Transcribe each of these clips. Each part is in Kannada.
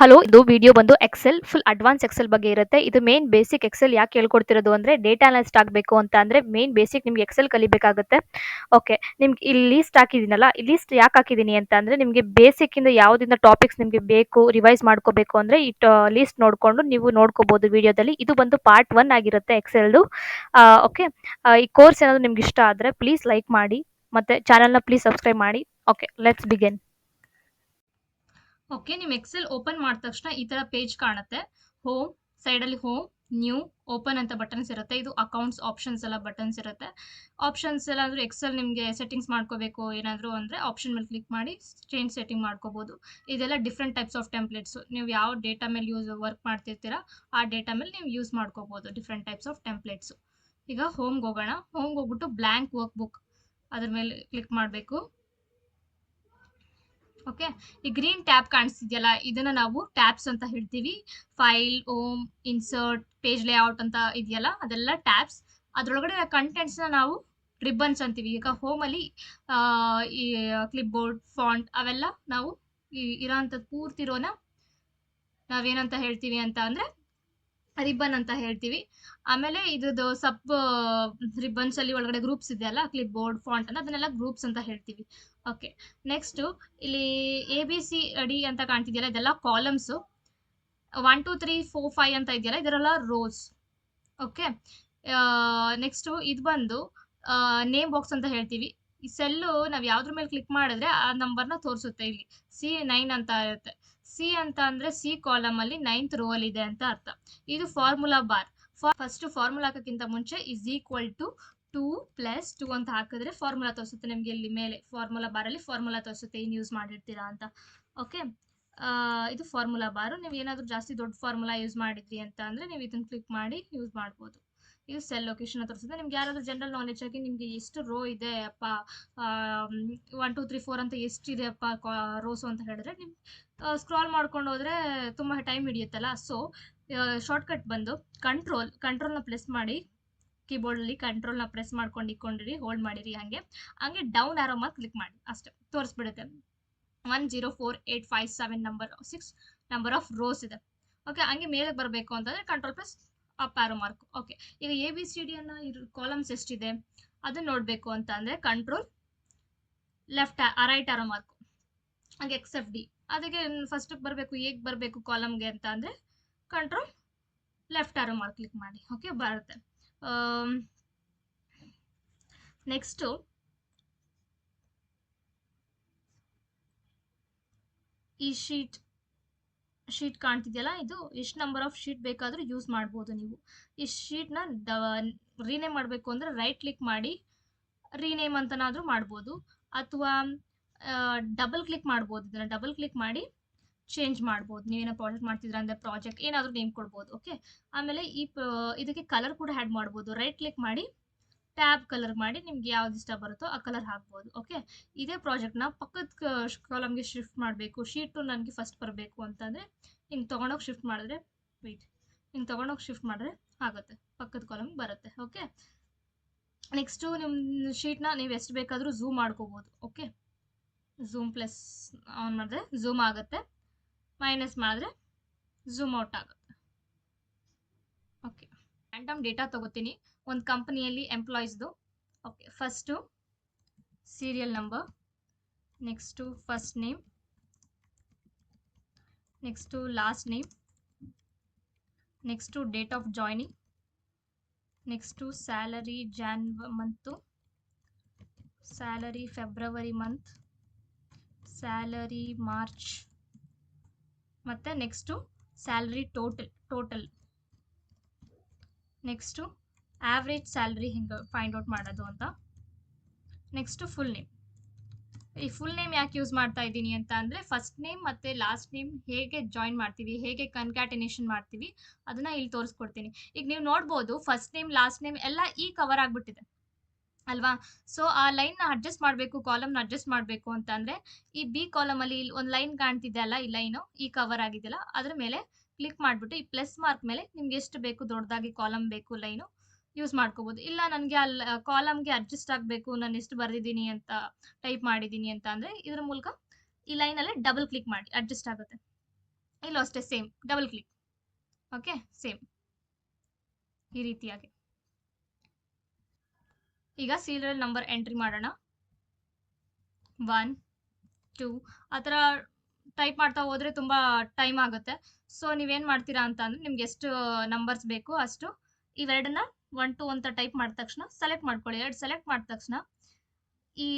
ಹಲೋ, ಇದು ವಿಡಿಯೋ ಬಂದು ಎಕ್ಸೆಲ್ ಫುಲ್ ಅಡ್ವಾನ್ಸ್ ಎಕ್ಸೆಲ್ ಬಗ್ಗೆ ಇರುತ್ತೆ. ಇದು ಮೇನ್ ಬೇಸಿಕ್ ಎಕ್ಸೆಲ್ ಯಾಕೆ ಹೇಳ್ಕೊಡ್ತಿರೋದು ಅಂದರೆ ಡೇಟಾ ಅನಲಿಸ್ಟ್ ಆಗಬೇಕು ಅಂತ ಅಂದರೆ ಮೇನ್ ಬೇಸಿಕ್ ನಿಮ್ಗೆ ಎಕ್ಸೆಲ್ ಕಲಿಬೇಕಾಗುತ್ತೆ. ಓಕೆ, ನಿಮ್ಗೆ ಇಲ್ಲಿ ಲೀಸ್ಟ್ ಹಾಕಿದ್ದೀನಲ್ಲ, ಈ ಲೀಸ್ಟ್ ಯಾಕೆ ಹಾಕಿದ್ದೀನಿ ಅಂತ ಅಂದರೆ ನಿಮಗೆ ಬೇಸಿಕ್ಕಿಂದ ಯಾವುದಿಂದ ಟಾಪಿಕ್ಸ್ ನಿಮಗೆ ಬೇಕು ರಿವೈಸ್ ಮಾಡ್ಕೋಬೇಕು ಅಂದರೆ ಈ ಲೀಸ್ಟ್ ನೋಡಿಕೊಂಡು ನೀವು ನೋಡ್ಕೋಬೋದು ವಿಡಿಯೋದಲ್ಲಿ. ಇದು ಬಂದು ಪಾರ್ಟ್ 1 ಆಗಿರುತ್ತೆ ಎಕ್ಸೆಲ್ದು. ಓಕೆ, ಈ ಕೋರ್ಸ್ ಏನಾದರೂ ನಿಮ್ಗೆ ಇಷ್ಟ ಆದರೆ ಪ್ಲೀಸ್ ಲೈಕ್ ಮಾಡಿ ಮತ್ತು ಚಾನಲ್ನ ಪ್ಲೀಸ್ ಸಬ್ಸ್ಕ್ರೈಬ್ ಮಾಡಿ. Okay, let's begin. ಓಕೆ, ನೀವು ಎಕ್ಸೆಲ್ ಓಪನ್ ಮಾಡಿದ ತಕ್ಷಣ ಈ ತರ ಪೇಜ್ ಕಾಣುತ್ತೆ. ಹೋಮ್ ಸೈಡಲ್ಲಿ ಹೋಮ್, ನ್ಯೂ, ಓಪನ್ ಅಂತ ಬಟನ್ಸ್ ಇರುತ್ತೆ. ಇದು ಅಕೌಂಟ್ಸ್ ಆಪ್ಷನ್ಸ್ ಎಲ್ಲ ಬಟನ್ಸ್ ಇರುತ್ತೆ. ಆಪ್ಷನ್ಸ್ ಎಲ್ಲ ಅಂದ್ರೆ ಎಕ್ಸೆಲ್ ನಿಮಗೆ ಸೆಟ್ಟಿಂಗ್ಸ್ ಮಾಡ್ಕೋಬೇಕು ಏನಾದರೂ ಅಂದರೆ ಆಪ್ಷನ್ ಮೇಲೆ ಕ್ಲಿಕ್ ಮಾಡಿ ಚೇಂಜ್ ಸೆಟ್ಟಿಂಗ್ ಮಾಡ್ಕೋಬೋದು. ಇದೆಲ್ಲ ಡಿಫ್ರೆಂಟ್ ಟೈಪ್ಸ್ ಆಫ್ ಟೆಂಪ್ಲೇಟ್ಸು. ನೀವು ಯಾವ ಡೇಟಾ ಮೇಲೆ ವರ್ಕ್ ಮಾಡ್ತಿರ್ತೀರಾ ಆ ಡೇಟಾ ಮೇಲೆ ನೀವು ಯೂಸ್ ಮಾಡ್ಕೋಬೋದು ಡಿಫ್ರೆಂಟ್ ಟೈಪ್ಸ್ ಆಫ್ ಟೆಂಪ್ಲೇಟ್ಸು. ಈಗ ಹೋಮ್ಗೆ ಹೋಗೋಣ. ಹೋಮ್ಗೆ ಹೋಗ್ಬಿಟ್ಟು ಬ್ಲ್ಯಾಂಕ್ ವರ್ಕ್ ಬುಕ್ ಅದ್ರ ಮೇಲೆ ಕ್ಲಿಕ್ ಮಾಡಬೇಕು. ಓಕೆ, ಈ ಗ್ರೀನ್ ಟ್ಯಾಬ್ ಕಾಣಿಸ್ತಿದೆಯಲ್ಲ, ಇದನ್ನ ನಾವು ಟ್ಯಾಬ್ಸ್ ಅಂತ ಹೇಳ್ತೀವಿ. File, home, insert, page layout ಅಂತ ಇದೆಯಲ್ಲ, ಅದೆಲ್ಲ ಟ್ಯಾಬ್ಸ್. ಅದರೊಳಗಡೆ ಕಂಟೆಂಟ್ಸ್ನ ನಾವು ರಿಬ್ಬನ್ಸ್ ಅಂತೀವಿ. ಈಗ ಹೋಮಲ್ಲಿ ಈ ಕ್ಲಿಪ್ ಬೋರ್ಡ್, ಫಾಂಟ್ ಅವೆಲ್ಲ ನಾವು ಇರೋಂಥದ್ದು ಪೂರ್ತಿ ರೋನ ನಾವೇನಂತ ಹೇಳ್ತೀವಿ ಅಂತ ಅಂದರೆ ರಿಬ್ಬನ್ ಅಂತ ಹೇಳ್ತೀವಿ. ಆಮೇಲೆ ಇದ್ರದ್ದು ಸಬ್ ರಿಬ್ಬನ್ಸ್ ಅಲ್ಲಿ ಒಳಗಡೆ ಗ್ರೂಪ್ಸ್ ಇದೆಯಲ್ಲ, ಕ್ಲಿಪ್ ಬೋರ್ಡ್, ಫಾಂಟ್ ಅಂತ, ಅದನ್ನೆಲ್ಲ ಗ್ರೂಪ್ಸ್ ಅಂತ ಹೇಳ್ತೀವಿ. ಓಕೆ, ನೆಕ್ಸ್ಟ್ ಇಲ್ಲಿ ABCD ಅಂತ ಕಾಣ್ತಿದೆಯಲ್ಲ, ಇದೆಲ್ಲ ಕಾಲಮ್ಸು. 1 2 3 4 5 ಅಂತ ಇದೆಯಲ್ಲ, ಇದರೆಲ್ಲ ರೋಸ್. ಓಕೆ, ನೆಕ್ಸ್ಟ್ ಇದು ಬಂದು ನೇಮ್ ಬಾಕ್ಸ್ ಅಂತ ಹೇಳ್ತೀವಿ. ಈ ಸೆಲ್ಲು ನಾವು ಯಾವ್ದ್ರ ಮೇಲೆ ಕ್ಲಿಕ್ ಮಾಡಿದ್ರೆ ಆ ನಂಬರ್ನ ತೋರಿಸುತ್ತೆ. ಇಲ್ಲಿ C9 ಅಂತ ಇರುತ್ತೆ. ಸಿ ಅಂತ ಅಂದ್ರೆ ಸಿ ಕಾಲಮ್ ಅಲ್ಲಿ 9th ರೋ ಅಲ್ಲಿ ಇದೆ ಅಂತ ಅರ್ಥ. ಇದು ಫಾರ್ಮುಲಾ ಬಾರ್. ಫಸ್ಟ್ ಫಾರ್ಮುಲಾ ಹಾಕೋಕ್ಕಿಂತ ಮುಂಚೆ ಇಸ್ ಈಕ್ವಲ್ ಟು 2 + 2 ಅಂತ ಹಾಕಿದ್ರೆ ಫಾರ್ಮುಲಾ ತೋರಿಸುತ್ತೆ ನಿಮ್ಗೆ. ಇಲ್ಲಿ ಮೇಲೆ ಫಾರ್ಮುಲಾ ಬಾರ್ ಅಲ್ಲಿ ಫಾರ್ಮುಲಾ ತೋರಿಸುತ್ತೆ ಏನು ಯೂಸ್ ಮಾಡಿರ್ತೀರಾ ಅಂತ. ಓಕೆ, ಇದು ಫಾರ್ಮುಲಾ ಬಾರು. ನೀವು ಏನಾದರೂ ಜಾಸ್ತಿ ದೊಡ್ಡ ಫಾರ್ಮುಲಾ ಯೂಸ್ ಮಾಡಿದ್ರಿ ಅಂತ ಅಂದ್ರೆ ನೀವು ಇದನ್ನ ಕ್ಲಿಕ್ ಮಾಡಿ ಯೂಸ್ ಮಾಡ್ಬೋದು. ಇದು ಸೆಲ್ ಲೊಕೇಶನ್ ತೋರಿಸುತ್ತೆ. ನಿಮ್ಗೆ ಯಾರಾದರೂ ಜನರಲ್ ನಾಲೆಜ್ ಆಗಿ ನಿಮ್ಗೆ ಎಷ್ಟು ರೋ ಇದೆ ಅಪ್ಪ, 1 2 3 4 ಅಂತ ಎಷ್ಟಿದೆ ಅಪ್ಪ ರೋಸು ಅಂತ ಹೇಳಿದ್ರೆ ನೀವು ಸ್ಕ್ರಾಲ್ ಮಾಡ್ಕೊಂಡು ಹೋದ್ರೆ ತುಂಬ ಟೈಮ್ ಹಿಡಿಯುತ್ತಲ್ಲ. ಸೊ ಶಾರ್ಟ್ಕಟ್ ಬಂದು ಕಂಟ್ರೋಲ್ನ ಪ್ರೆಸ್ ಮಾಡಿ, ಕೀಬೋರ್ಡಲ್ಲಿ ಕಂಟ್ರೋಲ್ನ ಪ್ರೆಸ್ ಮಾಡ್ಕೊಂಡು ಇಟ್ಕೊಂಡಿರಿ, ಹೋಲ್ಡ್ ಮಾಡಿರಿ, ಹಂಗೆ ಡೌನ್ ಆರೋ ಮಾರ್ಕ್ ಕ್ಲಿಕ್ ಮಾಡಿ, ಅಷ್ಟೇ ತೋರಿಸ್ಬಿಡುತ್ತೆ. 104857 ನಂಬರ್ ಆಫ್ ರೋಸ್ ಇದೆ. ಓಕೆ, ಹಂಗೆ ಮೇಲೆ ಬರಬೇಕು ಅಂತಂದ್ರೆ control plus up arrow mark. Okay, ಈಗ ABCD ಅನ್ನ ಕಾಲಮ್ಸ್ ಎಷ್ಟಿದೆ ಅದನ್ನ ನೋಡಬೇಕು ಅಂತ ಅಂದ್ರೆ ಕಂಟ್ರೋಲ್ ರೈಟ್ ಆರೋ ಮಾರ್ಕ್, ಹಾಗೆ XFD. ಅದಕ್ಕೆ ಫಸ್ಟ್ ಬರಬೇಕು, ಹೇಗೆ ಬರಬೇಕು ಕಾಲಮ್ಗೆ ಅಂತ ಅಂದ್ರೆ control left arrow mark click ಮಾಡಿ. ಓಕೆ, ಬರುತ್ತೆ. ನೆಕ್ಸ್ಟು ಈ ಶೀಟ್ ಕಾಣ್ತಿದೆಯಲ್ಲ, ಇದು ಎಷ್ಟು ನಂಬರ್ ಆಫ್ ಶೀಟ್ ಬೇಕಾದರೂ ಯೂಸ್ ಮಾಡ್ಬೋದು ನೀವು. ಈ ಶೀಟ್ನ ರೀನೇಮ್ ಮಾಡಬೇಕು ಅಂದರೆ ರೈಟ್ ಕ್ಲಿಕ್ ಮಾಡಿ ರೀನೇಮ್ ಅಂತನಾದರೂ ಮಾಡ್ಬೋದು, ಅಥವಾ ಡಬಲ್ ಕ್ಲಿಕ್ ಮಾಡ್ಬೋದು. ಇದನ್ನು ಡಬಲ್ ಕ್ಲಿಕ್ ಮಾಡಿ ಚೇಂಜ್ ಮಾಡ್ಬೋದು. ನೀವೇನೋ ಪ್ರಾಜೆಕ್ಟ್ ಮಾಡ್ತಿದ್ರ ಅಂದರೆ ಪ್ರಾಜೆಕ್ಟ್ ಏನಾದರೂ ನೇಮ್ ಕೊಡ್ಬೋದು. ಓಕೆ, ಆಮೇಲೆ ಇದಕ್ಕೆ ಕಲರ್ ಕೂಡ ಆ್ಯಡ್ ಮಾಡ್ಬೋದು. ರೈಟ್ ಕ್ಲಿಕ್ ಮಾಡಿ ಟ್ಯಾಬ್ ಕಲರ್ ಮಾಡಿ ನಿಮ್ಗೆ ಯಾವ್ದು ಇಷ್ಟ ಬರುತ್ತೋ ಆ ಕಲರ್ ಹಾಕ್ಬೋದು. ಓಕೆ, ಇದೇ ಪ್ರಾಜೆಕ್ಟ್ನ ಪಕ್ಕದ ಕಾಲಮ್ಗೆ ಶಿಫ್ಟ್ ಮಾಡಬೇಕು. ಶೀಟು ನನಗೆ ಫಸ್ಟ್ ಬರಬೇಕು ಅಂತಂದರೆ ಹಿಂಗೆ ತೊಗೊಂಡೋಗಿ ಶಿಫ್ಟ್ ಮಾಡಿದ್ರೆ ಶಿಫ್ಟ್ ಮಾಡಿದ್ರೆ ಆಗುತ್ತೆ, ಪಕ್ಕದ ಕಾಲಮ್ಗೆ ಬರುತ್ತೆ. ಓಕೆ, ನೆಕ್ಸ್ಟು ನಿಮ್ಮ ಶೀಟ್ನ ನೀವು ಎಷ್ಟು ಬೇಕಾದರೂ ಝೂಮ್ ಮಾಡ್ಕೋಬೋದು. ಓಕೆ, ಝೂಮ್ ಪ್ಲಸ್ ಆನ್ ಮಾಡಿದ್ರೆ ಝೂಮ್ ಆಗುತ್ತೆ, ಮೈನಸ್ ಮಾಡಿದ್ರೆ ಝೂಮ್ ಔಟ್ ಆಗುತ್ತೆ. ಓಕೆ, ರ್ಯಾಂಡಮ್ ಡೇಟಾ ತಗೋತೀನಿ ಒಂದು ಕಂಪನಿಯಲ್ಲಿ ಎಂಪ್ಲಾಯೀಸ್ದು. Okay, first serial number, next first name, next last name, next date of joining, next salary month, salary February month, salary March, ಮತ್ತು next salary total, next average salary ಹಿಂಗೆ ಫೈಂಡ್ ಔಟ್ ಮಾಡೋದು ಅಂತ. Next full name. ಈ ಫುಲ್ ನೇಮ್ ಯಾಕೆ ಯೂಸ್ ಮಾಡ್ತಾ ಇದ್ದೀನಿ ಅಂತ ಅಂದರೆ ಫಸ್ಟ್ ನೇಮ್ ಮತ್ತು ಲಾಸ್ಟ್ ನೇಮ್ ಹೇಗೆ ಜಾಯಿನ್ ಮಾಡ್ತೀವಿ, ಹೇಗೆ ಕನ್ಕ್ಯಾಟಿನೇಷನ್ ಮಾಡ್ತೀವಿ ಅದನ್ನು ಇಲ್ಲಿ ತೋರಿಸ್ಕೊಡ್ತೀನಿ. ಈಗ ನೀವು ನೋಡ್ಬೋದು ಫಸ್ಟ್ ನೇಮ್ ಲಾಸ್ಟ್ ನೇಮ್ ಎಲ್ಲ ಕವರ್ ಆಗಿಬಿಟ್ಟಿದೆ ಅಲ್ವಾ. ಸೊ ಆ ಲೈನ್ನ ಅಡ್ಜಸ್ಟ್ ಮಾಡಬೇಕು, ಕಾಲಮ್ನ ಅಡ್ಜಸ್ಟ್ ಮಾಡಬೇಕು ಅಂತ ಅಂದರೆ ಈ B ಕಾಲಮಲ್ಲಿ ಇಲ್ಲಿ ಒಂದು ಲೈನ್ ಕಾಣ್ತಿದೆ ಅಲ್ಲ, ಈ ಲೈನು ಕವರ್ ಆಗಿದೆಯಲ್ಲ, ಅದ್ರ ಮೇಲೆ ಕ್ಲಿಕ್ ಮಾಡಿಬಿಟ್ಟು ಈ ಪ್ಲಸ್ ಮಾರ್ಕ್ ಮೇಲೆ ನಿಮ್ಗೆ ಎಷ್ಟು ಬೇಕು ದೊಡ್ಡದಾಗಿ ಕಾಲಮ್ ಬೇಕು ಲೈನು ಯೂಸ್ ಮಾಡ್ಕೋಬೋದು. ಇಲ್ಲ ನನಗೆ ಅಲ್ಲಿ ಕಾಲಮ್ಗೆ ಅಡ್ಜಸ್ಟ್ ಆಗಬೇಕು, ನಾನು ಎಷ್ಟು ಬರೆದಿದ್ದೀನಿ ಅಂತ ಟೈಪ್ ಮಾಡಿದ್ದೀನಿ ಅಂತ ಅಂದರೆ ಇದ್ರ ಮೂಲಕ ಈ ಲೈನಲ್ಲೇ ಡಬಲ್ ಕ್ಲಿಕ್ ಮಾಡಿ ಅಡ್ಜಸ್ಟ್ ಆಗುತ್ತೆ. ಇಲ್ಲೂ ಅಷ್ಟೇ same double click. Okay, same ಈ ರೀತಿಯಾಗಿ. ಈಗ ಸೀರಿಯಲ್ ನಂಬರ್ ಎಂಟ್ರಿ ಮಾಡೋಣ. 1 2 ಆ ಥರ ಟೈಪ್ ಮಾಡ್ತಾ ಹೋದ್ರೆ ತುಂಬ ಟೈಮ್ ಆಗುತ್ತೆ. ಸೊ ನೀವೇನು ಮಾಡ್ತೀರಾ ಅಂತ ಅಂದರೆ, ನಿಮ್ಗೆ ಎಷ್ಟು ನಂಬರ್ಸ್ ಬೇಕು ಅಷ್ಟು ಇವೆರಡನ್ನ 1 2 ಅಂತ ಟೈಪ್ ಮಾಡಿದ ತಕ್ಷಣ ಸೆಲೆಕ್ಟ್ ಮಾಡ್ಕೊಳ್ಳಿ. 2 ಸೆಲೆಕ್ಟ್ ಮಾಡಿದ ತಕ್ಷಣ ಈ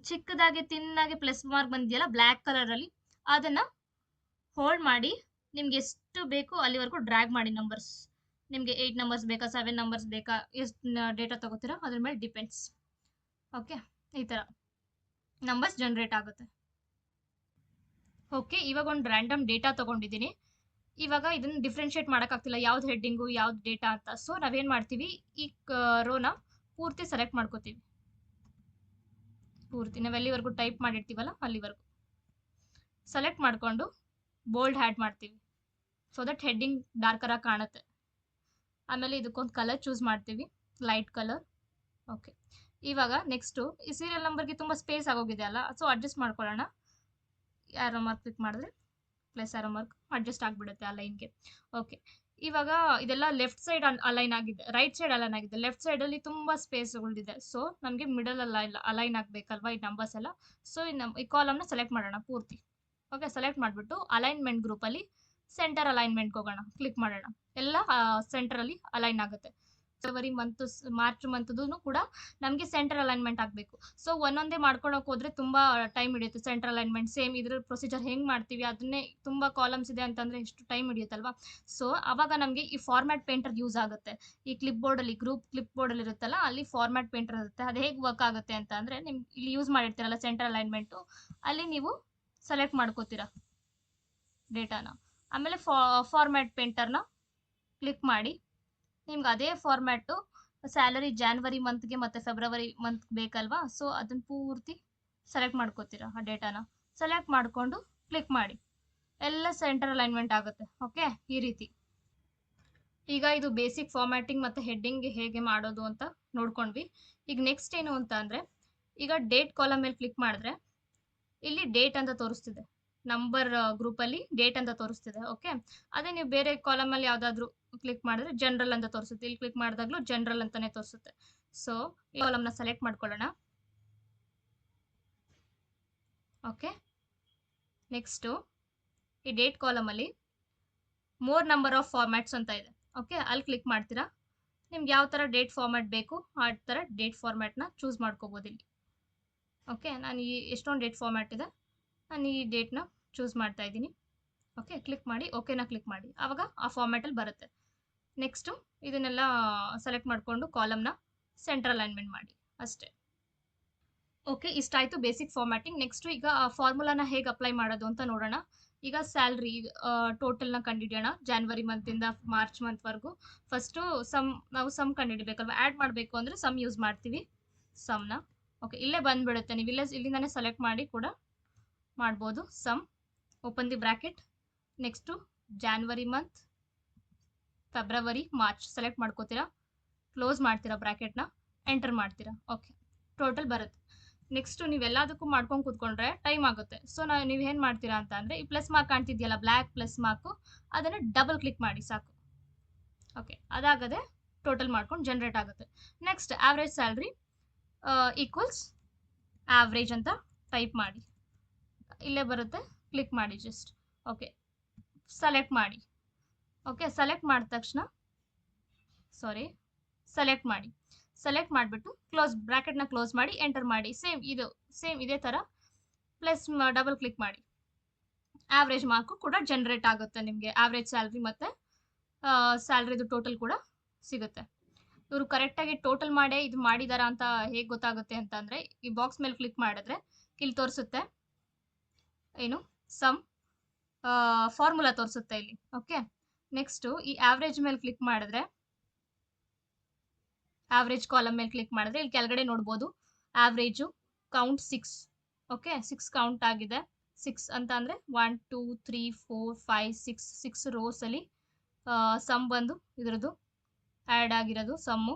ಚಿಕ್ಕದಾಗಿ ತಿನ್ನಾಗಿ ಪ್ಲಸ್ ಮಾರ್ಕ್ ಬಂದಿದೆಯಲ್ಲ ಬ್ಲ್ಯಾಕ್ ಕಲರಲ್ಲಿ, ಅದನ್ನು ಹೋಲ್ಡ್ ಮಾಡಿ ನಿಮ್ಗೆ ಎಷ್ಟು ಬೇಕು ಅಲ್ಲಿವರೆಗೂ ಡ್ರ್ಯಾಗ್ ಮಾಡಿ ನಂಬರ್ಸ್. ನಿಮಗೆ 8 ನಂಬರ್ಸ್ ಬೇಕಾ, 7 ನಂಬರ್ಸ್ ಬೇಕಾ, ಎಷ್ಟು ಡೇಟಾ ತಗೋತೀರಾ ಅದ್ರ ಮೇಲೆ ಡಿಪೆಂಡ್ಸ್. ಓಕೆ, ಈ ಥರ ನಂಬರ್ಸ್ ಜನರೇಟ್ ಆಗುತ್ತೆ. ಓಕೆ, ಇವಾಗ ಒಂದು ರ್ಯಾಂಡಮ್ ಡೇಟಾ ತಗೊಂಡಿದ್ದೀನಿ. ಇವಾಗ ಇದನ್ನು ಡಿಫ್ರೆನ್ಷಿಯೇಟ್ ಮಾಡೋಕ್ಕಾಗ್ತಿಲ್ಲ ಯಾವ್ದು ಹೆಡ್ಡಿಂಗು ಯಾವ್ದು ಡೇಟಾ ಅಂತ. ಸೊ ನಾವೇನು ಮಾಡ್ತೀವಿ, ಈ ರೋನ ಪೂರ್ತಿ ಸೆಲೆಕ್ಟ್ ಮಾಡ್ಕೋತೀವಿ. ಪೂರ್ತಿ ನಾವು ಎಲ್ಲಿವರೆಗೂ ಟೈಪ್ ಮಾಡಿರ್ತೀವಲ್ಲ ಅಲ್ಲಿವರೆಗೂ ಸೆಲೆಕ್ಟ್ ಮಾಡಿಕೊಂಡು ಬೋಲ್ಡ್ ಆ್ಯಡ್ ಮಾಡ್ತೀವಿ. ಸೊ ದಟ್ ಹೆಡ್ಡಿಂಗ್ ಡಾರ್ಕರ್ ಆಗಿ ಕಾಣುತ್ತೆ. ಆಮೇಲೆ ಇದಕ್ಕೊಂದು ಕಲರ್ ಚೂಸ್ ಮಾಡ್ತೀವಿ, ಲೈಟ್ ಕಲರ್. ಓಕೆ, ಇವಾಗ ನೆಕ್ಸ್ಟು ಈ ಸೀರಿಯಲ್ ನಂಬರ್ಗೆ ತುಂಬ ಸ್ಪೇಸ್ ಆಗೋಗಿದೆ ಅಲ್ಲ, ಸೊ ಅಡ್ಜಸ್ಟ್ ಮಾಡ್ಕೊಳ್ಳೋಣ. ಆರೋ ಮಾರ್ಕ್ ಕ್ಲಿಕ್ ಮಾಡಿದ್ರೆ ಪ್ಲಸ್ ಆರೋ ಮಾರ್ಕ್ ಅಡ್ಜಸ್ಟ್ ಆಗಿಬಿಡುತ್ತೆ ಆ ಲೈನ್ಗೆ. ಓಕೆ, ಇವಾಗ ಇದೆಲ್ಲ ಲೆಫ್ಟ್ ಸೈಡ್ ಅಲೈನ್ ಆಗಿದೆ, ರೈಟ್ ಸೈಡ್ ಅಲೈನ್ ಆಗಿದೆ. ಲೆಫ್ಟ್ ಸೈಡಲ್ಲಿ ತುಂಬ ಸ್ಪೇಸ್ ಉಳಿದಿದೆ. ಸೊ ನಮಗೆ ಮಿಡಲ್ ಅಲೈನ್ ಆಗಬೇಕಲ್ವಾ ಈ ನಂಬರ್ಸ್ ಎಲ್ಲ. ಸೊ ಈ ಕಾಲಮ್ನ ಸೆಲೆಕ್ಟ್ ಮಾಡೋಣ ಪೂರ್ತಿ. ಓಕೆ, ಸೆಲೆಕ್ಟ್ ಮಾಡಿಬಿಟ್ಟು ಅಲೈನ್ಮೆಂಟ್ ಗ್ರೂಪಲ್ಲಿ ಸೆಂಟರ್ ಅಲೈನ್ಮೆಂಟ್ಗೆ ಹೋಗೋಣ, ಕ್ಲಿಕ್ ಮಾಡೋಣ. ಎಲ್ಲ ಸೆಂಟರಲ್ಲಿ ಅಲೈನ್ ಆಗುತ್ತೆ. ಫೆಬ್ರವರಿ ಮಂತ್, ಮಾರ್ಚ್ ಮಂತ್ದು ಕೂಡ ನಮಗೆ ಸೆಂಟರ್ ಅಲೈನ್ಮೆಂಟ್ ಆಗಬೇಕು. ಸೊ ಒಂದೊಂದೇ ಮಾಡ್ಕೊಳಕ್ಕೆ ಹೋದ್ರೆ ತುಂಬ ಟೈಮ್ ಹಿಡಿಯುತ್ತೆ. ಸೆಂಟರ್ ಅಲೈನ್ಮೆಂಟ್ ಸೇಮ್ ಇದ್ರ ಪ್ರೊಸೀಜರ್ ಹೆಂಗೆ ಮಾಡ್ತೀವಿ ಅದನ್ನೇ, ತುಂಬ ಕಾಲಮ್ಸ್ ಇದೆ ಅಂತಂದರೆ ಎಷ್ಟು ಟೈಮ್ ಹಿಡಿಯುತ್ತಲ್ವಾ. ಸೊ ಅವಾಗ ನಮಗೆ ಈ ಫಾರ್ಮ್ಯಾಟ್ ಪೇಂಟರ್ ಯೂಸ್ ಆಗುತ್ತೆ. ಈ ಕ್ಲಿಪ್ ಬೋರ್ಡಲ್ಲಿ, ಗ್ರೂಪ್ ಕ್ಲಿಪ್ ಬೋರ್ಡಲ್ಲಿ ಇರುತ್ತಲ್ಲ, ಅಲ್ಲಿ ಫಾರ್ಮ್ಯಾಟ್ ಪೇಂಟರ್ ಇರುತ್ತೆ. ಅದು ಹೇಗೆ ವರ್ಕ್ ಆಗುತ್ತೆ ಅಂತ ಅಂದರೆ, ನಿಮ್ಗೆ ಇಲ್ಲಿ ಯೂಸ್ ಮಾಡಿರ್ತೀರಲ್ಲ ಸೆಂಟರ್ ಅಲೈನ್ಮೆಂಟು, ಅಲ್ಲಿ ನೀವು ಸೆಲೆಕ್ಟ್ ಮಾಡ್ಕೋತೀರಾ ಡೇಟಾನ. ಆಮೇಲೆ ಫಾರ್ಮ್ಯಾಟ್ ಪೇಂಟರ್ನ ಕ್ಲಿಕ್ ಮಾಡಿ ನಿಮ್ಗೆ ಅದೇ ಫಾರ್ಮ್ಯಾಟು ಸ್ಯಾಲರಿ ಜಾನ್ವರಿ ಮಂತ್ಗೆ ಮತ್ತು ಫೆಬ್ರವರಿ ಮಂತ್ ಬೇಕಲ್ವಾ. ಸೊ ಅದನ್ನು ಪೂರ್ತಿ ಸೆಲೆಕ್ಟ್ ಮಾಡ್ಕೋತೀರಾ ಆ ಡೇಟಾನ. ಸೆಲೆಕ್ಟ್ ಮಾಡಿಕೊಂಡು ಕ್ಲಿಕ್ ಮಾಡಿ, ಎಲ್ಲ ಸೆಂಟರ್ ಅಲೈನ್ಮೆಂಟ್ ಆಗುತ್ತೆ. ಓಕೆ, ಈ ರೀತಿ. ಈಗ ಇದು ಬೇಸಿಕ್ ಫಾರ್ಮ್ಯಾಟಿಂಗ್ ಮತ್ತು ಹೆಡ್ಡಿಂಗ್ ಹೇಗೆ ಮಾಡೋದು ಅಂತ ನೋಡ್ಕೊಂಡ್ವಿ. ಈಗ ನೆಕ್ಸ್ಟ್ ಏನು ಅಂತ ಅಂದರೆ, ಈಗ ಡೇಟ್ ಕಾಲಮ್ ಮೇಲೆ ಕ್ಲಿಕ್ ಮಾಡಿದ್ರೆ ಇಲ್ಲಿ ಡೇಟ್ ಅಂತ ತೋರಿಸ್ತಿದೆ, ನಂಬರ್ ಗ್ರೂಪಲ್ಲಿ ಡೇಟ್ ಅಂತ ತೋರಿಸ್ತಿದೆ. ಓಕೆ, ಅದೇ ನೀವು ಬೇರೆ ಕಾಲಮಲ್ಲಿ ಯಾವುದಾದ್ರೂ ಕ್ಲಿಕ್ ಮಾಡಿದ್ರೆ ಜನರಲ್ ಅಂತ ತೋರಿಸುತ್ತೆ. ಇಲ್ಲಿ ಕ್ಲಿಕ್ ಮಾಡಿದಾಗಲೂ ಜನರಲ್ ಅಂತಲೇ ತೋರಿಸುತ್ತೆ. ಸೊ ಈ ಕಾಲಮ್ನ ಸೆಲೆಕ್ಟ್ ಮಾಡ್ಕೊಳ್ಳೋಣ. ಓಕೆ, ನೆಕ್ಸ್ಟು ಈ ಡೇಟ್ ಕಾಲಮಲ್ಲಿ ಮೋರ್ ನಂಬರ್ ಆಫ್ ಫಾರ್ಮ್ಯಾಟ್ಸ್ ಅಂತ ಇದೆ. ಓಕೆ, ಅಲ್ಲಿ ಕ್ಲಿಕ್ ಮಾಡ್ತೀರಾ. ನಿಮ್ಗೆ ಯಾವ ಥರ ಡೇಟ್ ಫಾರ್ಮ್ಯಾಟ್ ಬೇಕು ಆ ಥರ ಡೇಟ್ ಫಾರ್ಮ್ಯಾಟ್ನ ಚೂಸ್ ಮಾಡ್ಕೋಬೋದು ಇಲ್ಲಿ. ಓಕೆ, ನಾನು ಈ ಎಷ್ಟೊಂದು ಡೇಟ್ ಫಾರ್ಮ್ಯಾಟ್ ಇದೆ, ನಾನು ಈ ಡೇಟ್ನ ಚೂಸ್ ಮಾಡ್ತಾ ಇದ್ದೀನಿ. ಓಕೆ, ಕ್ಲಿಕ್ ಮಾಡಿ, ಓಕೆನ ಕ್ಲಿಕ್ ಮಾಡಿ, ಆವಾಗ ಆ ಫಾರ್ಮ್ಯಾಟಲ್ಲಿ ಬರುತ್ತೆ. ನೆಕ್ಸ್ಟು ಇದನ್ನೆಲ್ಲ ಸೆಲೆಕ್ಟ್ ಮಾಡಿಕೊಂಡು ಕಾಲಮ್ನ ಸೆಂಟ್ರಲ್ ಅಲೈನ್ಮೆಂಟ್ ಮಾಡಿ ಅಷ್ಟೇ. ಓಕೆ, ಇಷ್ಟಾಯಿತು ಬೇಸಿಕ್ ಫಾರ್ಮ್ಯಾಟಿಂಗ್. ನೆಕ್ಸ್ಟು ಈಗ ಆ ಫಾರ್ಮುಲಾನ ಹೇಗೆ ಅಪ್ಲೈ ಮಾಡೋದು ಅಂತ ನೋಡೋಣ. ಈಗ ಸ್ಯಾಲ್ರಿ ಟೋಟಲ್ನ ಕಂಡುಹಿಡಿಯೋಣ, ಜಾನ್ವರಿ ಮಂತಿಂದ ಮಾರ್ಚ್ ಮಂತ್ವರೆಗೂ. ಫಸ್ಟು ನಾವು ಸಮ್ ಕಂಡುಹಿಡಿಬೇಕಲ್ವ, ಆ್ಯಡ್ ಮಾಡಬೇಕು ಅಂದರೆ ಸಮ್ ಯೂಸ್ ಮಾಡ್ತೀವಿ, ಸಮ್ನ. ಓಕೆ, ಇಲ್ಲೇ ಬಂದುಬಿಡುತ್ತೆ, ನೀವು ಇಲ್ಲಿಂದನೇ ಸೆಲೆಕ್ಟ್ ಮಾಡಿ ಕೂಡ ಮಾಡ್ಬೋದು. Sum, open the bracket. Next January month, February, March select ಮಾಡ್ಕೋತೀರಾ, ಕ್ಲೋಸ್ ಮಾಡ್ತೀರಾ ಬ್ರ್ಯಾಕೆಟ್ನ, ಎಂಟರ್ ಮಾಡ್ತೀರಾ. ಓಕೆ, ಟೋಟಲ್ ಬರುತ್ತೆ. ನೆಕ್ಸ್ಟು ನೀವೆಲ್ಲದಕ್ಕೂ ಮಾಡ್ಕೊಂಡು ಕೂತ್ಕೊಂಡ್ರೆ ಟೈಮ್ ಆಗುತ್ತೆ. ಸೊ ನೀವೇನು ಮಾಡ್ತೀರಾ ಅಂತ ಅಂದರೆ, ಈ ಪ್ಲಸ್ ಮಾರ್ಕ್ ಕಾಣ್ತಿದೆಯಲ್ಲ, ಬ್ಲ್ಯಾಕ್ ಪ್ಲಸ್ ಮಾರ್ಕು, ಅದನ್ನು ಡಬಲ್ ಕ್ಲಿಕ್ ಮಾಡಿ ಸಾಕು. ಓಕೆ, ಅದಾಗದೆ ಟೋಟಲ್ ಮಾಡ್ಕೊಂಡು ಜನ್ರೇಟ್ ಆಗುತ್ತೆ. Next average salary equals average ಅಂತ ಟೈಪ್ ಮಾಡಿ, ಇಲ್ಲೇ ಬರುತ್ತೆ, ಕ್ಲಿಕ್ ಮಾಡಿ ಜಸ್ಟ್. ಓಕೆ, ಸೆಲೆಕ್ಟ್ ಮಾಡಿ. ಓಕೆ, ಸೆಲೆಕ್ಟ್ ಮಾಡಿದ ತಕ್ಷಣ ಸೆಲೆಕ್ಟ್ ಮಾಡಿ, ಸೆಲೆಕ್ಟ್ ಮಾಡಿಬಿಟ್ಟು ಬ್ರ್ಯಾಕೆಟ್ನ ಕ್ಲೋಸ್ ಮಾಡಿ, ಎಂಟರ್ ಮಾಡಿ. ಸೇಮ್ ಇದೇ ಥರ ಪ್ಲಸ್ ಡಬಲ್ ಕ್ಲಿಕ್ ಮಾಡಿ, ಆವ್ರೇಜ್ ಮಾರ್ಕು ಕೂಡ ಜನ್ರೇಟ್ ಆಗುತ್ತೆ. ನಿಮಗೆ ಆವ್ರೇಜ್ ಸ್ಯಾಲ್ರಿ ಮತ್ತು ಸ್ಯಾಲ್ರಿದು ಟೋಟಲ್ ಕೂಡ ಸಿಗುತ್ತೆ. ಇವರು ಕರೆಕ್ಟಾಗಿ ಟೋಟಲ್ ಮಾಡೇ ಇದು ಮಾಡಿದಾರಾ ಅಂತ ಹೇಗೆ ಗೊತ್ತಾಗುತ್ತೆ ಅಂತ ಅಂದರೆ, ಈ ಬಾಕ್ಸ್ ಮೇಲೆ ಕ್ಲಿಕ್ ಮಾಡಿದ್ರೆ ಇಲ್ಲಿ ತೋರಿಸುತ್ತೆ ಏನು, ಸಮ್ ಫಾರ್ಮುಲಾ ತೋರಿಸುತ್ತೆ ಇಲ್ಲಿ. ಓಕೆ, ನೆಕ್ಸ್ಟು ಈ ಆವ್ರೇಜ್ ಮೇಲೆ ಕ್ಲಿಕ್ ಮಾಡಿದ್ರೆ, ಆವ್ರೇಜ್ ಕಾಲಮ್ ಮೇಲೆ ಕ್ಲಿಕ್ ಮಾಡಿದ್ರೆ ಇಲ್ಲಿ ಕೆಳಗಡೆ ನೋಡ್ಬೋದು ಆವ್ರೇಜು ಕೌಂಟ್ 6. ಓಕೆ, 6 ಕೌಂಟ್ ಆಗಿದೆ. 6 ಅಂತ ಅಂದರೆ 1 2 3 4 5 6 ರೋಸಲ್ಲಿ ಸಮ್ ಬಂದು ಇದರದ್ದು ಆ್ಯಡ್ ಆಗಿರೋದು ಸಮ್ಮು.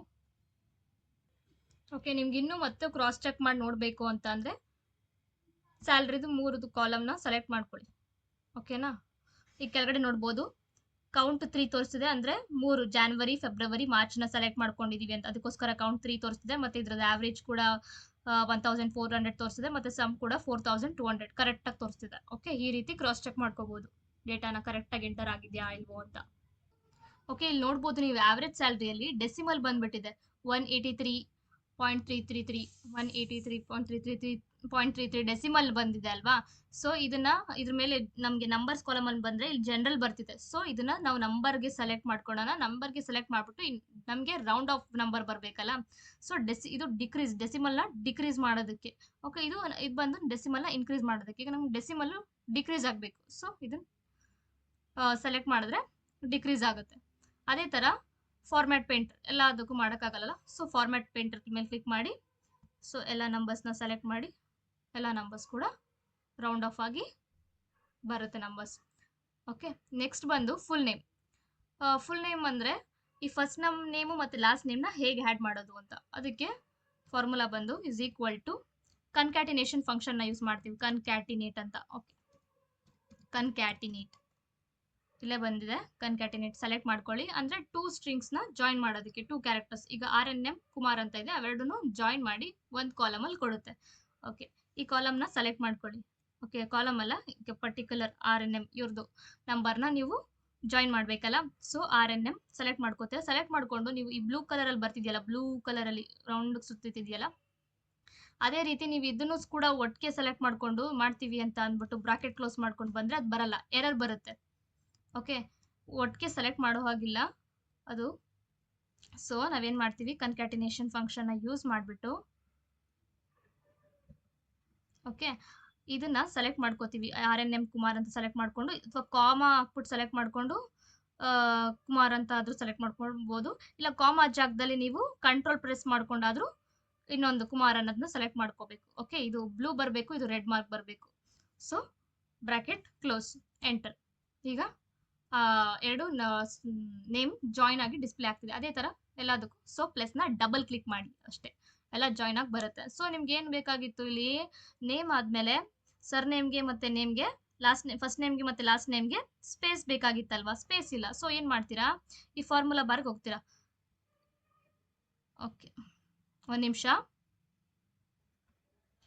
ಓಕೆ, ನಿಮ್ಗೆ ಇನ್ನೂ ಮತ್ತೆ ಕ್ರಾಸ್ ಚೆಕ್ ಮಾಡಿ ನೋಡಬೇಕು ಅಂತ ಅಂದರೆ ಸ್ಯಾಲ್ರಿದು 3 ಕಾಲಮ್ನ ಸೆಲೆಕ್ಟ್ ಮಾಡ್ಕೊಳ್ಳಿ. ಓಕೆನಾ, ಈ ಕೆಳಗಡೆ ನೋಡ್ಬೋದು ಕೌಂಟ್ 3 ತೋರಿಸ್ತಿದೆ, ಅಂದ್ರೆ 3 ಜಾನ್ವರಿ, ಫೆಬ್ರವರಿ, ಮಾರ್ಚ್ನ ಸೆಲೆಕ್ಟ್ ಮಾಡ್ಕೊಂಡಿದೀವಿ ಅಂತ, ಅದಕ್ಕೋಸ್ಕರ ಕೌಂಟ್ 3 ತೋರಿಸ್ತಿದೆ. ಮತ್ತೆ ಇದ್ರದ್ದು ಆವ್ರೇಜ್ ಕೂಡ 1400 ತೋರಿಸ್ತಿದೆ, ಮತ್ತೆ ಸಮ್ ಕೂಡ 4200 ಕರೆಕ್ಟ್ ಆಗಿ ತೋರಿಸ್ತಿದೆ. ಓಕೆ, ಈ ರೀತಿ ಕ್ರಾಸ್ ಚೆಕ್ ಮಾಡ್ಕೋಬಹುದು ಡೇಟಾನ ಕರೆಕ್ಟ್ ಆಗಿ ಎಂಟರ್ ಆಗಿದೆಯಾ ಇಲ್ವೋ ಅಂತ. ಓಕೆ, ಇಲ್ಲಿ ನೋಡ್ಬೋದು ನೀವು ಆವ್ರೇಜ್ ಸ್ಯಾಲರಿಯಲ್ಲಿ ಡೆಸಿಮಲ್ ಬಂದ್ಬಿಟ್ಟಿದೆ 183.333 183.333 ಡೆಸಿಮಲ್ ಬಂದಿದೆ ಅಲ್ವಾ. ಸೊ ಇದ್ರ ಮೇಲೆ ನಮಗೆ ನಂಬರ್ಸ್ ಕಾಲಮ್ ಅಲ್ಲಿ ಬಂದ್ರೆ ಇಲ್ಲಿ ಜನರಲ್ ಬರ್ತಿದೆ. ಸೊ ಇದನ್ನ ನಾವು ನಂಬರ್ಗೆ ಸೆಲೆಕ್ಟ್ ಮಾಡ್ಕೊಳ್ಳೋಣ. ನಂಬರ್ಗೆ ಸೆಲೆಕ್ಟ್ ಮಾಡ್ಬಿಟ್ಟು ನಮಗೆ ರೌಂಡ್ ಆಫ್ ನಂಬರ್ ಬರಬೇಕಲ್ಲ. ಸೊ ಇದು ಡಿಕ್ರೀಸ್, ಡೆಸಿಮಲ್ನ ಡಿಕ್ರೀಸ್ ಮಾಡೋದಕ್ಕೆ. ಓಕೆ, ಇದು ಬಂದು ಡೆಸಿಮಲ್ನ ಇನ್ಕ್ರೀಸ್ ಮಾಡೋದಕ್ಕೆ. ಈಗ ನಮ್ಗೆ ಡೆಸಿಮಲ್ ಡಿಕ್ರೀಸ್ ಆಗಬೇಕು. ಸೊ ಇದನ್ನ ಸೆಲೆಕ್ಟ್ ಮಾಡಿದ್ರೆ ಡಿಕ್ರೀಸ್ ಆಗುತ್ತೆ. ಅದೇ ತರ ಫಾರ್ಮ್ಯಾಟ್ ಪೇಂಟರ್ ಎಲ್ಲದಕ್ಕೂ ಮಾಡೋಕ್ಕಾಗಲ್ಲ. ಸೊ ಫಾರ್ಮ್ಯಾಟ್ ಪೇಂಟರ್ ಮೇಲೆ ಕ್ಲಿಕ್ ಮಾಡಿ, ಸೊ ಎಲ್ಲ ನಂಬರ್ಸ್ನ ಸೆಲೆಕ್ಟ್ ಮಾಡಿ, ಎಲ್ಲ ನಂಬರ್ಸ್ ಕೂಡ ರೌಂಡ್ ಆಫ್ ಆಗಿ ಬರುತ್ತೆ ನಂಬರ್ಸ್. ಓಕೆ, ನೆಕ್ಸ್ಟ್ ಬಂದು ಫುಲ್ ನೇಮ್. ಫುಲ್ ನೇಮ್ ಅಂದರೆ ಈ ಫಸ್ಟ್ ನೇಮು ಮತ್ತು ಲಾಸ್ಟ್ ನೇಮ್ನ ಹೇಗೆ ಆ್ಯಡ್ ಮಾಡೋದು ಅಂತ. ಅದಕ್ಕೆ ಫಾರ್ಮುಲಾ ಬಂದು ಇಸ್ ಈಕ್ವಲ್ ಟು ಕನ್ಕ್ಯಾಟಿನೇಷನ್ ಫಂಕ್ಷನ್ನ ಯೂಸ್ ಮಾಡ್ತೀವಿ, ಕನ್ಕ್ಯಾಟಿನೇಟ್ ಅಂತ. ಓಕೆ, ಕನ್ಕ್ಯಾಟಿನೇಟ್ ಇಲ್ಲೇ ಬಂದಿದೆ. ಕನ್ಕ್ಯಾಟಿನೇಟ್ ಸೆಲೆಕ್ಟ್ ಮಾಡ್ಕೊಳ್ಳಿ, ಅಂದರೆ 2 ಸ್ಟ್ರಿಂಗ್ಸ್ನ ಜಾಯಿನ್ ಮಾಡೋದಕ್ಕೆ 2 ಕ್ಯಾರೆಕ್ಟರ್ಸ್. ಈಗ RNM ಕುಮಾರ್ ಅಂತ ಇದೆ, ಅವೆರಡೂ ಜಾಯಿನ್ ಮಾಡಿ ಒಂದು ಕಾಲಮಲ್ಲಿ ಕೊಡುತ್ತೆ. ಓಕೆ, ಈ ಕಾಲಮ್ನ ಸೆಲೆಕ್ಟ್ ಮಾಡ್ಕೊಳ್ಳಿ. ಓಕೆ, ಕಾಲಮ್ ಅಲ್ಲ, ಈಗ ಪರ್ಟಿಕ್ಯುಲರ್ RNM ಇವ್ರದ್ದು ನಂಬರ್ನ ನೀವು ಜಾಯಿನ್ ಮಾಡಬೇಕಲ್ಲ. ಸೊ RNM ಸೆಲೆಕ್ಟ್ ಮಾಡ್ಕೋತೀರ. ಸೆಲೆಕ್ಟ್ ಮಾಡಿಕೊಂಡು ನೀವು ಈ ಬ್ಲೂ ಕಲರಲ್ಲಿ ಬರ್ತಿದೆಯಲ್ಲ, ಬ್ಲೂ ಕಲರಲ್ಲಿ ರೌಂಡ್ ಸುತ್ತಿದೆಯಲ್ಲ, ಅದೇ ರೀತಿ ನೀವು ಇದನ್ನು ಕೂಡ ಒಟ್ಟಿಗೆ ಸೆಲೆಕ್ಟ್ ಮಾಡ್ಕೊಂಡು ಮಾಡ್ತೀವಿ ಅಂತ ಅಂದ್ಬಿಟ್ಟು ಬ್ರಾಕೆಟ್ ಕ್ಲೋಸ್ ಮಾಡ್ಕೊಂಡು ಬಂದರೆ ಅದು ಬರಲ್ಲ, ಎರರ್ ಬರುತ್ತೆ. ಓಕೆ, ಒಟ್ಟಿಗೆ ಸೆಲೆಕ್ಟ್ ಮಾಡೋ ಹಾಗಿಲ್ಲ ಅದು. ಸೊ ನಾವೇನು ಮಾಡ್ತೀವಿ, ಕನ್ಕ್ಯಾಟಿನೇಷನ್ ಫಂಕ್ಷನ್ನ ಯೂಸ್ ಮಾಡಿಬಿಟ್ಟು ಓಕೆ ಇದನ್ನ ಸೆಲೆಕ್ಟ್ ಮಾಡ್ಕೋತೀವಿ. RNM ಕುಮಾರ್ ಅಂತ ಸೆಲೆಕ್ಟ್ ಮಾಡ್ಕೊಂಡು, ಅಥವಾ ಕಾಮಾ ಹಾಕ್ಬಿಟ್ಟು ಸೆಲೆಕ್ಟ್ ಮಾಡ್ಕೊಂಡು ಕುಮಾರ್ ಅಂತ ಆದರೂ ಸೆಲೆಕ್ಟ್ ಮಾಡ್ಕೊಳ್ಬೋದು. ಇಲ್ಲ ಕಾಮಾ ಜಾಗದಲ್ಲಿ ನೀವು ಕಂಟ್ರೋಲ್ ಪ್ರೆಸ್ ಮಾಡ್ಕೊಂಡಾದರೂ ಇನ್ನೊಂದು ಕುಮಾರ್ ಅನ್ನೋದನ್ನ ಸೆಲೆಕ್ಟ್ ಮಾಡ್ಕೋಬೇಕು. ಓಕೆ, ಇದು ಬ್ಲೂ ಬರಬೇಕು, ಇದು ರೆಡ್ ಮಾರ್ಕ್ ಬರಬೇಕು. So bracket close, enter. ಈಗ ಎರಡು ನೇಮ್ ಜಾಯಿನ್ ಆಗಿ ಡಿಸ್ಪ್ಲೇ ಆಗ್ತಿದೆ. ಅದೇ ಥರ ಎಲ್ಲದಕ್ಕೂ. ಸೊ ಪ್ಲಸ್ನ ಡಬಲ್ ಕ್ಲಿಕ್ ಮಾಡಿ ಅಷ್ಟೇ, ಎಲ್ಲ ಜಾಯಿನ್ ಆಗಿ ಬರುತ್ತೆ. ಸೊ ನಿಮ್ಗೆ ಏನು ಬೇಕಾಗಿತ್ತು ಇಲ್ಲಿ, ನೇಮ್ ಆದಮೇಲೆ ಸರ್ ನೇಮ್ಗೆ ಮತ್ತು ನೇಮ್ಗೆ ಫಸ್ಟ್ ನೇಮ್ಗೆ ಮತ್ತು ಲಾಸ್ಟ್ ನೇಮ್ಗೆ ಸ್ಪೇಸ್ ಬೇಕಾಗಿತ್ತಲ್ವಾ, ಸ್ಪೇಸ್ ಇಲ್ಲ. ಸೊ ಏನು ಮಾಡ್ತೀರಾ, ಈ ಫಾರ್ಮುಲಾ ಬಾರ್ಗೆ ಹೋಗ್ತೀರಾ. ಓಕೆ, ಒಂದು ನಿಮಿಷ.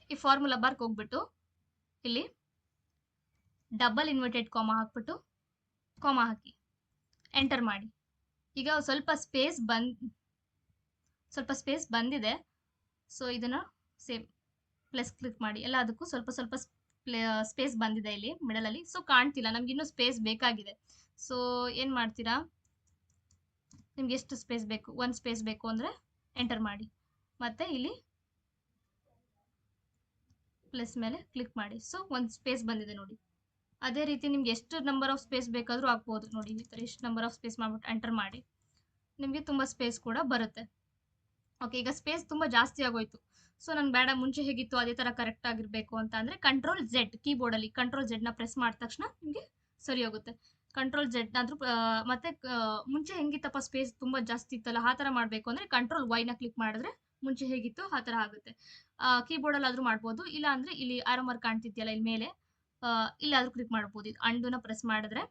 ಈ ಫಾರ್ಮುಲಾ ಬಾರ್ಗೆ ಹೋಗ್ಬಿಟ್ಟು ಇಲ್ಲಿ ಡಬಲ್ ಇನ್ವರ್ಟೆಡ್ ಕಾಮಾ ಹಾಕ್ಬಿಟ್ಟು ಕಾಮಾ ಹಾಕಿ ಎಂಟರ್ ಮಾಡಿ. ಈಗ ಸ್ವಲ್ಪ ಸ್ಪೇಸ್ ಬಂದಿದೆ. ಸೊ ಇದನ್ನು ಸೇಮ್ ಪ್ಲಸ್ ಕ್ಲಿಕ್ ಮಾಡಿ. ಎಲ್ಲದಕ್ಕೂ ಸ್ವಲ್ಪ ಸ್ವಲ್ಪ ಸ್ಪೇಸ್ ಬಂದಿದೆ ಇಲ್ಲಿ ಮಿಡಲಲ್ಲಿ. ಸೊ ಕಾಣ್ತಿಲ್ಲ, ನಮ್ಗೆ ಇನ್ನೂ ಸ್ಪೇಸ್ ಬೇಕಾಗಿದೆ. ಸೊ ಏನು ಮಾಡ್ತೀರಾ, ನಿಮ್ಗೆ ಎಷ್ಟು ಸ್ಪೇಸ್ ಬೇಕು, 1 ಸ್ಪೇಸ್ ಬೇಕು ಅಂದರೆ ಎಂಟರ್ ಮಾಡಿ. ಮತ್ತೆ ಇಲ್ಲಿ ಪ್ಲಸ್ ಮೇಲೆ ಕ್ಲಿಕ್ ಮಾಡಿ. ಸೊ 1 ಸ್ಪೇಸ್ ಬಂದಿದೆ ನೋಡಿ. ಅದೇ ರೀತಿ ನಿಮ್ಗೆ ಎಷ್ಟು ನಂಬರ್ ಆಫ್ ಸ್ಪೇಸ್ ಬೇಕಾದರೂ ಹಾಕ್ಬೋದು ನೋಡಿ. ಈ ಥರ ಎಷ್ಟು ನಂಬರ್ ಆಫ್ ಸ್ಪೇಸ್ ಮಾಡ್ಬಿಟ್ಟು ಎಂಟರ್ ಮಾಡಿ, ನಿಮಗೆ ತುಂಬ ಸ್ಪೇಸ್ ಕೂಡ ಬರುತ್ತೆ. ಓಕೆ, ಈಗ ಸ್ಪೇಸ್ ತುಂಬ ಜಾಸ್ತಿ ಆಗೋಯ್ತು. ಸೊ ನಂಗೆ ಬೇಡ, ಮುಂಚೆ ಹೇಗಿತ್ತು ಅದೇ ಥರ ಕರೆಕ್ಟ್ ಆಗಿರಬೇಕು ಅಂತ ಅಂದರೆ ಕಂಟ್ರೋಲ್ Z ಕೀಬೋರ್ಡಲ್ಲಿ ಕಂಟ್ರೋಲ್ Z ಪ್ರೆಸ್ ಮಾಡಿದ ತಕ್ಷಣ ನಿಮಗೆ ಸರಿ ಹೋಗುತ್ತೆ. ಕಂಟ್ರೋಲ್ Z ಆದರೂ ಮತ್ತೆ ಮುಂಚೆ ಹೆಂಗಿತ್ತಪ್ಪ ಸ್ಪೇಸ್ ತುಂಬ ಜಾಸ್ತಿ ಇತ್ತಲ್ಲ ಆ ಥರ ಮಾಡಬೇಕು ಅಂದರೆ ಕಂಟ್ರೋಲ್ Y ಕ್ಲಿಕ್ ಮಾಡಿದ್ರೆ ಮುಂಚೆ ಹೇಗಿತ್ತು ಆ ಥರ ಆಗುತ್ತೆ. ಕೀಬೋರ್ಡಲ್ಲಿ ಆದರೂ ಮಾಡ್ಬೋದು, ಇಲ್ಲ ಅಂದರೆ ಇಲ್ಲಿ ಆರೋ ಮಾರ್ಕ್ ಕಾಣ್ತಿದ್ಯಲ್ಲ ಇಲ್ಲಿ ಮೇಲೆ, ಇಲ್ಲಾದರೂ ಕ್ಲಿಕ್ ಮಾಡ್ಬೋದು. ಇದು ಅಂಡುನ ಪ್ರೆಸ್ ಮಾಡಿದ್ರೆ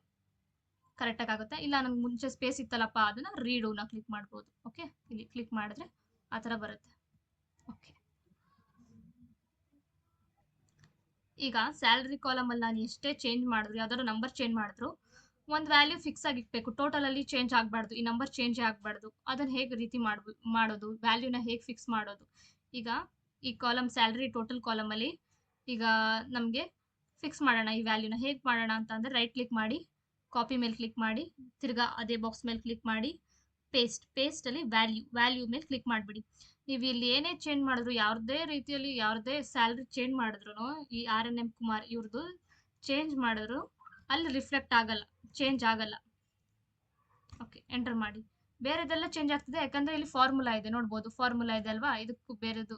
ಕರೆಕ್ಟಾಗಿ ಆಗುತ್ತೆ. ಇಲ್ಲ ನನಗೆ ಮುಂಚೆ ಸ್ಪೇಸ್ ಇತ್ತಲ್ಲಪ್ಪ ಅದನ್ನು ರೀಡೂನ ಕ್ಲಿಕ್ ಮಾಡ್ಬೋದು. ಓಕೆ, ಇಲ್ಲಿ ಕ್ಲಿಕ್ ಮಾಡಿದ್ರೆ ಆ ಥರ ಬರುತ್ತೆ. ಓಕೆ, ಈಗ ಸ್ಯಾಲ್ರಿ ಕಾಲಮಲ್ಲಿ ನಾನು ಎಷ್ಟೇ ಚೇಂಜ್ ಮಾಡಿದ್ರು, ಯಾವ್ದಾದ್ರು ನಂಬರ್ ಚೇಂಜ್ ಮಾಡಿದ್ರು, ಒಂದು ವ್ಯಾಲ್ಯೂ ಫಿಕ್ಸ್ ಆಗಿರ್ಬೇಕು. ಟೋಟಲಲ್ಲಿ ಚೇಂಜ್ ಆಗಬಾರ್ದು, ಈ ನಂಬರ್ ಚೇಂಜೇ ಆಗಬಾರ್ದು. ಅದನ್ನು ಹೇಗೆ ರೀತಿ ಮಾಡೋದು, ವ್ಯಾಲ್ಯೂನ ಹೇಗೆ ಫಿಕ್ಸ್ ಮಾಡೋದು. ಈಗ ಈ ಕಾಲಮ್ ಸ್ಯಾಲ್ರಿ ಟೋಟಲ್ ಕಾಲಮಲ್ಲಿ ಈಗ ನಮಗೆ ಫಿಕ್ಸ್ ಮಾಡೋಣ. ಈ ವ್ಯಾಲ್ಯೂನ ಹೇಗೆ ಮಾಡೋಣ ಅಂತ ಅಂದರೆ ರೈಟ್ ಕ್ಲಿಕ್ ಮಾಡಿ, ಕಾಪಿ ಮೇಲೆ ಕ್ಲಿಕ್ ಮಾಡಿ, ತಿರ್ಗಾ ಅದೇ ಬಾಕ್ಸ್ ಮೇಲೆ ಕ್ಲಿಕ್ ಮಾಡಿ, ಪೇಸ್ಟಲ್ಲಿ ವ್ಯಾಲ್ಯೂ ಮೇಲೆ ಕ್ಲಿಕ್ ಮಾಡಿಬಿಡಿ. ನೀವು ಇಲ್ಲಿ ಏನೇ ಚೇಂಜ್ ಮಾಡಿದ್ರು, ಯಾವುದೇ ರೀತಿಯಲ್ಲಿ ಯಾವುದೇ ಸ್ಯಾಲ್ರಿ ಚೇಂಜ್ ಮಾಡಿದ್ರು, ಈ RNM ಕುಮಾರ್ ಇವ್ರದ್ದು ಚೇಂಜ್ ಮಾಡಿದ್ರು ಅಲ್ಲಿ ರಿಫ್ಲೆಕ್ಟ್ ಆಗಲ್ಲ, ಚೇಂಜ್ ಆಗಲ್ಲ. ಓಕೆ, ಎಂಟರ್ ಮಾಡಿ. ಬೇರೆದೆಲ್ಲ ಚೇಂಜ್ ಆಗ್ತದೆ, ಯಾಕಂದರೆ ಇಲ್ಲಿ ಫಾರ್ಮುಲಾ ಇದೆ ನೋಡ್ಬೋದು. ಫಾರ್ಮುಲಾ ಇದೆ ಅಲ್ವಾ, ಇದಕ್ಕೂ ಬೇರೆದು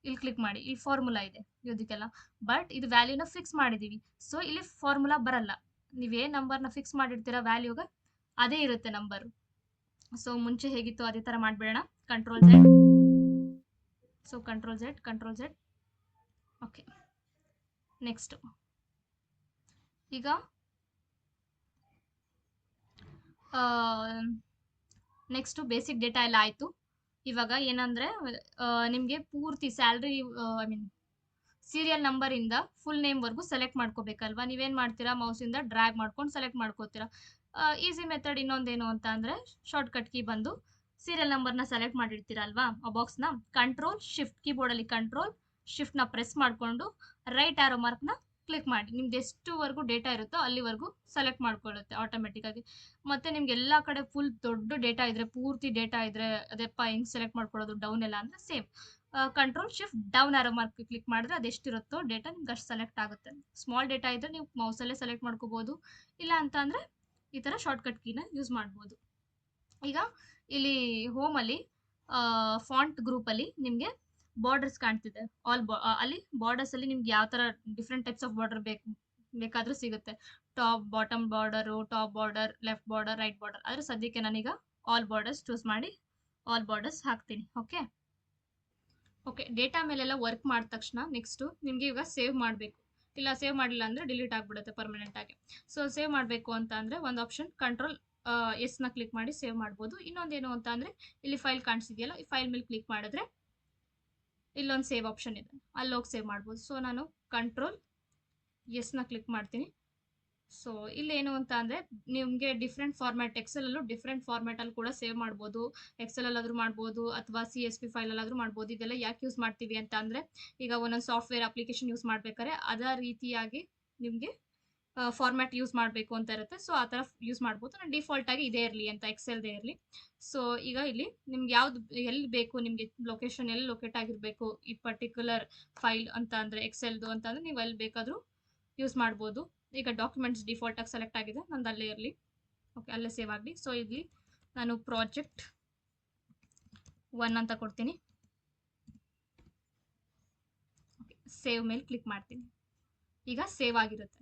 ಇಲ್ಲಿ ಕ್ಲಿಕ್ ಮಾಡಿ, ಇಲ್ಲಿ ಫಾರ್ಮುಲಾ ಇದೆ ಇದಕ್ಕೆಲ್ಲ. ಬಟ್ ಇದು ವ್ಯಾಲ್ಯೂನ ಫಿಕ್ಸ್ ಮಾಡಿದ್ದೀವಿ. ಸೊ ಇಲ್ಲಿ ಫಾರ್ಮುಲಾ ಬರಲ್ಲ. ನೀವೇ ನಂಬರ್ನ ಫಿಕ್ಸ್ ಮಾಡಿರ್ತೀರ ವ್ಯಾಲ್ಯೂಗೆ, ಅದೇ ಇರುತ್ತೆ ನಂಬರು. ಸೊ ಮುಂಚೆ ಹೇಗಿತ್ತು ಅದೇ ಥರ ಮಾಡಿಬಿಡೋಣ. Control Z. So control Z. Okay, next ಈಗ ನೆಕ್ಸ್ಟು ಬೇಸಿಕ್ ಡೇಟಾ ಎಲ್ಲ ಆಯಿತು. ಇವಾಗ ಏನಂದರೆ ನಿಮಗೆ ಪೂರ್ತಿ ಸ್ಯಾಲ್ರಿ ಐ ಮೀನ್ ಸೀರಿಯಲ್ ನಂಬರಿಂದ ಫುಲ್ ನೇಮ್‌ವರೆಗೂ ಸೆಲೆಕ್ಟ್ ಮಾಡ್ಕೋಬೇಕಲ್ವಾ? ನೀವೇನು ಮಾಡ್ತೀರಾ ಮೌಸಿಂದ ಡ್ರ್ಯಾಗ್ ಮಾಡ್ಕೊಂಡು ಸೆಲೆಕ್ಟ್ ಮಾಡ್ಕೋತೀರಾ. ಈಸಿ ಮೆಥಡ್ ಇನ್ನೊಂದೇನು ಅಂತ ಅಂದರೆ ಶಾರ್ಟ್‌ಕಟ್ ಕೀ ಬಂದು ಸೀರಿಯಲ್ ನಂಬರ್‌ನ ಸೆಲೆಕ್ಟ್ ಮಾಡಿರ್ತೀರಲ್ವಾ? ಆ ಬಾಕ್ಸ್‌ನ ಕಂಟ್ರೋಲ್ ಶಿಫ್ಟ್ ಕೀಬೋರ್ಡಲ್ಲಿ ಕಂಟ್ರೋಲ್ ಶಿಫ್ಟ್‌ನ ಪ್ರೆಸ್ ಮಾಡಿಕೊಂಡು ರೈಟ್ ಆರೋ ಮಾರ್ಕ್‌ನ ಕ್ಲಿಕ್ ಮಾಡಿ. ನಿಮ್ದು ಎಷ್ಟುವರೆಗೂ ಡೇಟಾ ಇರುತ್ತೋ ಅಲ್ಲಿವರೆಗೂ ಸೆಲೆಕ್ಟ್ ಮಾಡ್ಕೊಳ್ಳುತ್ತೆ ಆಟೋಮೆಟಿಕ್ಕಾಗಿ. ಮತ್ತೆ ನಿಮ್ಗೆ ಎಲ್ಲ ಕಡೆ ಫುಲ್ ದೊಡ್ಡ ಡೇಟಾ ಇದ್ರೆ, ಪೂರ್ತಿ ಡೇಟಾ ಇದ್ರೆ ಅದೆಪ್ಪ ಹೆಂಗ್ ಸೆಲೆಕ್ಟ್ ಮಾಡ್ಕೊಳ್ಳೋದು ಡೌನ್ ಎಲ್ಲ ಅಂದ್ರೆ same control shift down arrow mark click ಮಾಡಿದ್ರೆ ಅದೆಷ್ಟಿರುತ್ತೋ ಡೇಟಾ ನಿಮ್ಗೆ ಅಷ್ಟು ಸೆಲೆಕ್ಟ್ ಆಗುತ್ತೆ. ಸ್ಮಾಲ್ ಡೇಟಾ ಇದ್ರೆ ನೀವು ಮೌಸಲ್ಲೇ ಸೆಲೆಕ್ಟ್ ಮಾಡ್ಕೋಬಹುದು. ಇಲ್ಲ ಅಂತ ಅಂದ್ರೆ ಈ ತರ ಶಾರ್ಟ್ಕಟ್ ಕೀನ ಯೂಸ್ ಮಾಡ್ಬೋದು. ಈಗ ಇಲ್ಲಿ ಹೋಮಲ್ಲಿ ಫಾಂಟ್ ಗ್ರೂಪಲ್ಲಿ ನಿಮಗೆ ಬಾರ್ಡರ್ಸ್ ಕಾಣ್ತಿದೆ. ಅಲ್ಲಿ ಬಾರ್ಡರ್ಸ್ ಅಲ್ಲಿ ನಿಮ್ಗೆ ಯಾವ ತರ ಡಿಫ್ರೆಂಟ್ ಟೈಪ್ಸ್ ಆಫ್ ಬಾರ್ಡರ್ ಬೇಕಾದ್ರೂ ಸಿಗುತ್ತೆ. Top bottom border, top border, left border, right border. ಆದ್ರೆ ಸದ್ಯಕ್ಕೆ ನಾನೀಗ ಆಲ್ ಬಾರ್ಡರ್ಸ್ ಚೂಸ್ ಮಾಡಿ ಆಲ್ ಬಾರ್ಡರ್ಸ್ ಹಾಕ್ತೀನಿ. ಓಕೆ ಓಕೆ ಡೇಟಾ ಮೇಲೆಲ್ಲ ವರ್ಕ್ ಮಾಡಿದ ತಕ್ಷಣ ನೆಕ್ಸ್ಟು ನಿಮಗೆ ಇವಾಗ ಸೇವ್ ಮಾಡಬೇಕು. ಇಲ್ಲ ಸೇವ್ ಮಾಡಿಲ್ಲ ಅಂದರೆ ಡಿಲೀಟ್ ಆಗಿಬಿಡುತ್ತೆ ಪರ್ಮನೆಂಟ್ ಆಗಿ. ಸೊ ಸೇವ್ ಮಾಡಬೇಕು ಅಂತ ಅಂದರೆ ಒಂದು ಆಪ್ಷನ್ ಕಂಟ್ರೋಲ್ ಎಸ್ನ ಕ್ಲಿಕ್ ಮಾಡಿ ಸೇವ್ ಮಾಡ್ಬೋದು. ಇನ್ನೊಂದೇನು ಅಂತ ಅಂದರೆ ಇಲ್ಲಿ ಫೈಲ್ ಕಾಣಿಸಿದೆಯಲ್ಲ, ಈ ಫೈಲ್ ಮೇಲೆ ಕ್ಲಿಕ್ ಮಾಡಿದ್ರೆ ಇಲ್ಲೊಂದು ಸೇವ್ ಆಪ್ಷನ್ ಇದೆ, ಅಲ್ಲೋಗಿ ಸೇವ್ ಮಾಡ್ಬೋದು. ಸೊ ನಾನು ಕಂಟ್ರೋಲ್ ಎಸ್ನ ಕ್ಲಿಕ್ ಮಾಡ್ತೀನಿ. ಸೊ ಇಲ್ಲೇನು ಅಂತ ಅಂದರೆ ನಿಮಗೆ ಡಿಫ್ರೆಂಟ್ ಫಾರ್ಮ್ಯಾಟ್ ಎಕ್ಸೆಲಲ್ಲೂ ಡಿಫ್ರೆಂಟ್ ಫಾರ್ಮ್ಯಾಟಲ್ಲಿ ಕೂಡ ಸೇವ್ ಮಾಡ್ಬೋದು. ಎಕ್ಸೆಲಲ್ಲಾದರೂ ಮಾಡ್ಬೋದು ಅಥವಾ CSV ಫೈಲಲ್ಲಾದರೂ ಮಾಡ್ಬೋದು. ಇದೆಲ್ಲ ಯಾಕೆ ಯೂಸ್ ಮಾಡ್ತೀವಿ ಅಂತ ಅಂದರೆ ಈಗ ಒಂದೊಂದು ಸಾಫ್ಟ್ವೇರ್ ಅಪ್ಲಿಕೇಶನ್ ಯೂಸ್ ಮಾಡಬೇಕಾದ್ರೆ ಅದೇ ರೀತಿಯಾಗಿ ನಿಮಗೆ ಫಾರ್ಮ್ಯಾಟ್ ಯೂಸ್ ಮಾಡಬೇಕು ಅಂತ ಇರುತ್ತೆ. ಸೊ ಆ ಥರ ಯೂಸ್ ಮಾಡ್ಬೋದು. ನಾನು ಡಿಫಾಲ್ಟ್ ಆಗಿ ಇದೇ ಇರಲಿ ಅಂತ ಎಕ್ಸೆಲ್ದೇ ಇರಲಿ. ಸೊ ಈಗ ಇಲ್ಲಿ ನಿಮ್ಗೆ ಯಾವ್ದು ಎಲ್ಲಿ ಬೇಕು, ನಿಮಗೆ ಲೊಕೇಶನ್ ಎಲ್ಲಿ ಲೊಕೇಟ್ ಆಗಿರಬೇಕು ಈ ಪರ್ಟಿಕ್ಯುಲರ್ ಫೈಲ್ ಅಂತ ಅಂದರೆ ಎಕ್ಸೆಲ್ದು ಅಂತ ಅಂದರೆ ನೀವು ಎಲ್ಲಿ ಬೇಕಾದರೂ ಯೂಸ್ ಮಾಡ್ಬೋದು. ಈಗ ಡಾಕ್ಯುಮೆಂಟ್ಸ್ ಡಿಫಾಲ್ಟ್ ಆಗಿ ಸೆಲೆಕ್ಟ್ ಆಗಿದೆ, ನಂದು ಅಲ್ಲೇ ಇರಲಿ. ಓಕೆ ಅಲ್ಲೇ ಸೇವ್ ಆಗಲಿ. ಸೊ ಇಲ್ಲಿ ನಾನು ಪ್ರಾಜೆಕ್ಟ್ 1 ಅಂತ ಕೊಡ್ತೀನಿ. ಸೇವ್ ಮೇಲೆ ಕ್ಲಿಕ್ ಮಾಡ್ತೀನಿ. ಈಗ ಸೇವ್ ಆಗಿರುತ್ತೆ.